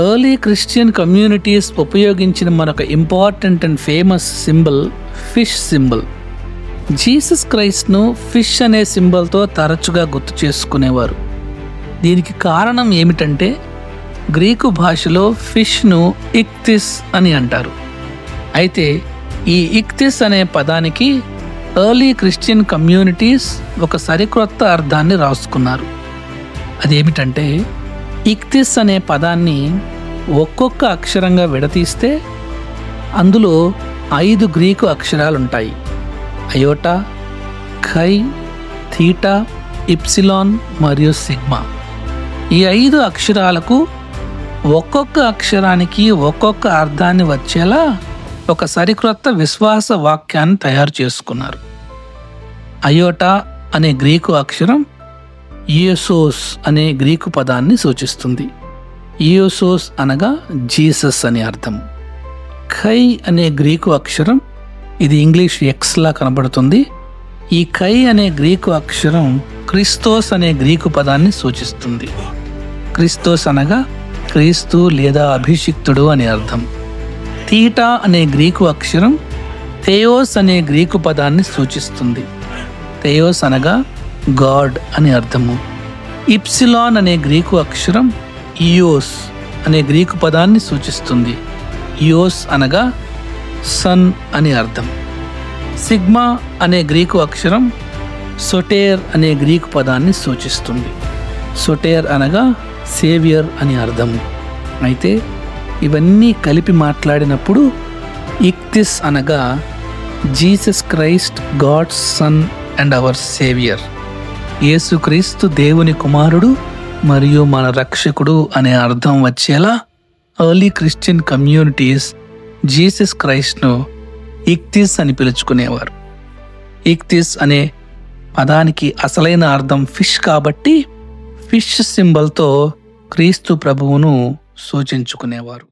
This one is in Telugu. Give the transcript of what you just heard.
ఎర్లీ క్రిస్టియన్ కమ్యూనిటీస్ ఉపయోగించిన మరొక important and famous symbol fish symbol. Jesus క్రైస్ట్ను ఫిష్ అనే సింబల్తో తరచుగా గుర్తు చేసుకునేవారు. దీనికి కారణం ఏమిటంటే గ్రీకు భాషలో ఫిష్ను ఇక్తిస్ అని అంటారు. అయితే ఈ ఇక్తిస్ అనే పదానికి ఎర్లీ క్రిస్టియన్ కమ్యూనిటీస్ ఒక సరికొత్త అర్థాన్ని రాసుకున్నారు. అదేమిటంటే ఇక్తిస్ అనే పదాన్ని ఒక్కొక్క అక్షరంగా విడతీస్తే అందులో 5 గ్రీకు అక్షరాలుంటాయి. అయోటా, ఖై, థీటా, ఇప్సిలాన్ మరియు సిగ్మా. ఈ 5 అక్షరాలకు ఒక్కొక్క అక్షరానికి ఒక్కొక్క అర్థాన్ని వచ్చేలా ఒక సరికొత్త విశ్వాస వాక్యాన్ని తయారు చేసుకున్నారు. అయోటా అనే గ్రీకు అక్షరం ఇయోసోస్ అనే గ్రీకు పదాన్ని సూచిస్తుంది. ఇయోసోస్ అనగా జీసస్ అని అర్థం. ఖై అనే గ్రీకు అక్షరం, ఇది ఇంగ్లీష్ ఎక్స్లా కనబడుతుంది. ఈ ఖై అనే గ్రీకు అక్షరం క్రిస్తోస్ అనే గ్రీకు పదాన్ని సూచిస్తుంది. క్రిస్తోస్ అనగా క్రీస్తు లేదా అభిషిక్తుడు అని అర్థం. థీటా అనే గ్రీకు అక్షరం థెయోస్ అనే గ్రీకు పదాన్ని సూచిస్తుంది. థెయోస్ అనగా గాడ్ అని అర్థము. ఇప్సిలాన్ అనే గ్రీకు అక్షరం ఇయోస్ అనే గ్రీకు పదాన్ని సూచిస్తుంది. ఇయోస్ అనగా సన్ అని అర్థం. సిగ్మా అనే గ్రీకు అక్షరం సొటేర్ అనే గ్రీకు పదాన్ని సూచిస్తుంది. సొటేర్ అనగా సేవియర్ అని అర్థము. అయితే ఇవన్నీ కలిపి మాట్లాడినప్పుడు ఇక్తిస్ అనగా Jesus Christ God's son and our saviour. యేసుక్రీస్తు దేవుని కుమారుడు మరియు మన రక్షకుడు అనే అర్థం వచ్చేలా ఎర్లీ క్రిస్టియన్ కమ్యూనిటీస్ జీసస్ క్రైస్ట్ను ఇక్తిస్ అని పిలుచుకునేవారు. ఇక్తిస్ అనే పదానికి అసలైన అర్థం ఫిష్ కాబట్టి ఫిష్ సింబల్తో క్రీస్తు ప్రభువును సూచించుకునేవారు.